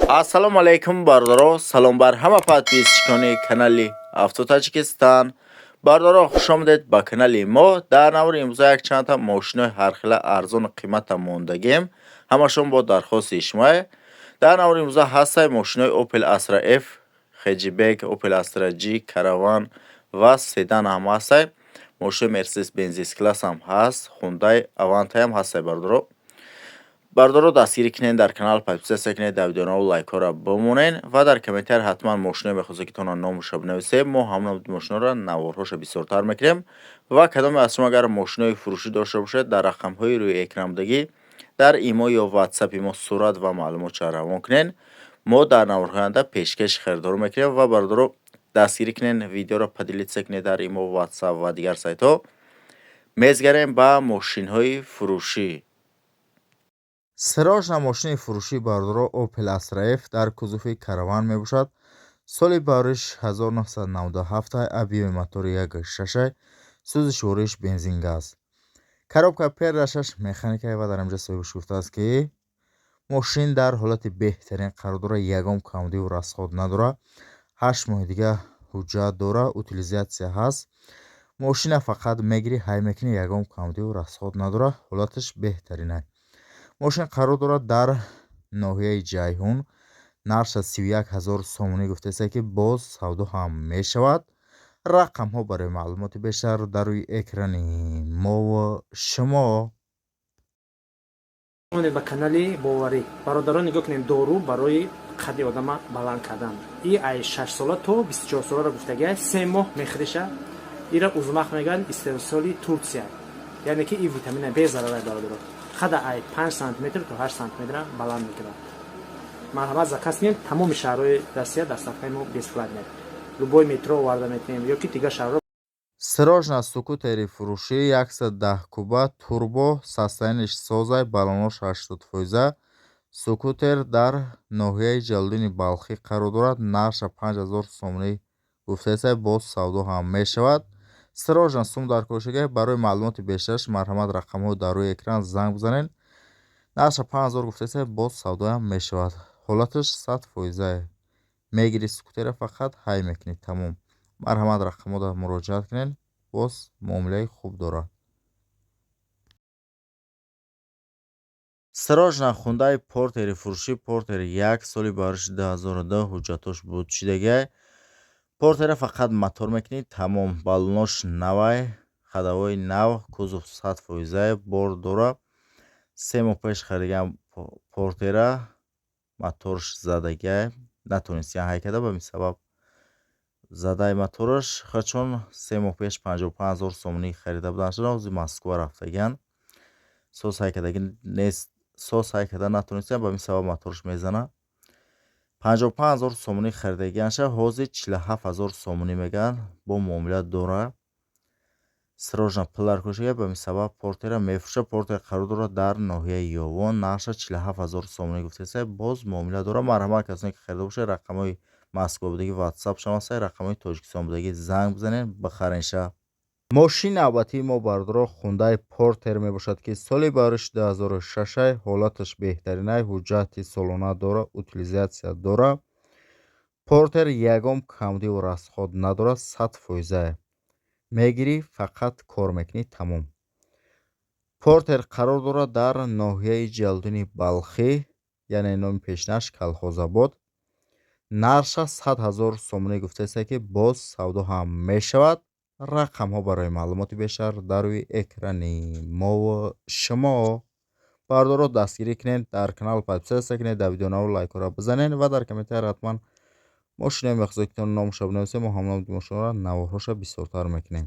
Ассалому алайкум бардоро, салом бар ҳама подписчикони канали Автотаҷикистан. Бардоро хушомадед ба канали мо. Дар навори имрӯза якчанда мошинои ҳархела арзони қимата мондагем. Ҳамашон бо дархости шумо. Дар навори имрӯза ҳастай мошинои Opel Astra F, Hatchback, Opel Astra G, Caravan ва седан ҳам ҳастай. Мошинои Mercedes-Benz S-Class ҳам ҳаст, Hyundai Avante ҳам ҳастай бардоро. бардоро дастгирӣ кинед, дар канал подписатсия кинед, дар видеонамо лайкҳоро бимонед ва дар комментар ҳатман мошиное мехостед ки тона номашо бинависед. Мо ҳамон мошинаро наворҳоша бисёртар мекунем ва кадоме аз шумо агар мошинаи фурӯшӣ дошта бошед, дар рақамҳои рӯи экраномдагӣ дар имо ё ватсапи мо сурат ва маълумотро равон кунед. мо дар наварҳои оянда пешкаши харидор мекунем ва бардоро дастгирӣ кинед, видеоро поделитсия кинед дар имо, ватсап ва дигар сайтҳо. мезгарем ба мошинҳои фурӯшӣ. Сирожна мошини фурӯшии бардоро Opel Astra F дар кузуфи Caravan мебошад. соли бариш 1997, объеми мотори 1.6, сӯзиши ориш бензин-газ. Коробка передашаш механикае ва дар инҷо соҳибаш гуфтааст ки мошин дар ҳолати беҳтарин қарор дорад, ягон камдиву расход надорад. 8 моҳи дига ҳуҷҷат дорад, утилизатсия ҳаст. мошина фақат мегирӣ, ҳай мекунӣ, ягон камдиву расход надорад, ҳолаташ беҳтарин аст. мошин қарор дорад дар ноҳияи Ҷайҳун. нарша 31000 сомонӣ гуфтааст ки боз савдо ҳам мешавад. рақамҳо барои маълумоти бештар дар рӯи экрани мо ва шумо. ба канали боварӣ бародарон нигоҳ кунед, дору барои қадди одама баланд кардан. И ай 6 сола то 24 соларо гуфтага 3 моҳ мехриша. ира узмах меган истеҳсоли Турсия. яъне ки и витамина безарара бародарон. хада ай 5 см то 8 см баланд мекунад. марҳамат заказ кунед, тамоми шаҳрҳои Россия дар сафҳаи мо бесплатно. любой метро оварда метавонем ё ки дигар шаҳрҳо. Сирожна скутери фурӯшӣ 110 куба турбо, состояниш созай, балонош 80%. Скутер дар ноҳияи Ҷалдини Балхӣ қарор дорад. нарша 5000 сомонӣ гуфтааст, боз савдо ҳам мешавад. Сирожна сум дар кошига. барои маълумоти бештараш марҳамат рақамҳои дар рӯи экран занг бизанед. нарша 5000 гуфтааст, боз савдо ҳам мешавад. ҳолаташ 100%. мегирӣ скутера, фақат ҳай мекунӣ, тамом. марҳамат рақамҳода муроҷиат кунед, боз муомилаи хуб дорад. сирожна Hyundai Porter фурӯшӣ Porter 1 соли бариши 2002 ҳуҷҷатош буд шидага. Porter фақат мотор мекунӣ, тамом. балонош навай, хадавои нав, кузов 100%, бор дорад. 3 моҳ пеш харидагам Porter, моторш задага натонистем ҳай карда, ба мин сабаб задаи мотораш хачон 3 моҳ пеш 55000 сомонӣ харида буданд, ози Москва рафтаган. соз ҳай кардаги нест, соз ҳай карда натонистем, ба мин сабаб моторш мезана. 55000 сомонӣ харидагианша, ҳозир 47000 сомонӣ меган, бо муомила дора. Сирожна пилар кушига, ба мин сабаб Porter мефурӯша. Porter қарор дорад дар ноҳияи Ёвон. нарша 47000 сомонӣ гуфтааст, боз муомила дора. марҳамат касоне ки харида бошед, рақамҳои Москва будагӣ ватсап шаваста, рақамҳои Тоҷикистон будагӣ занг бизанед, бихаринша. мошини навбатии мо бардоро Hyundai Porter мебошад ки соли бариши 2006, ҳолаташ беҳтаринай, ҳуҷҷати солона дора, утилизатсия дора. Porter ягон камдиву расход надорад, 100%. мегирӣ, фақат кор мекунӣ, тамом. Porter қарор дорад дар ноҳияи Ҷалдини Балхӣ, яъне номи пешнаш Калхозобод. нарша 100000 сомонӣ гуфтааст ки боз савдо ҳам мешавад. рақамҳо барои маълумоти бештар дар рӯи экрани мо ва шумо. бардоро дастгирӣ кунед, дар канал подписатсия кинед, дар видеонамо лайкҳоро бизанед ва дар комментар ҳатман мошинаи мехозед ки номашо бинависед. мо ҳамон мошинаро наворҳоша бисёртар мекунем.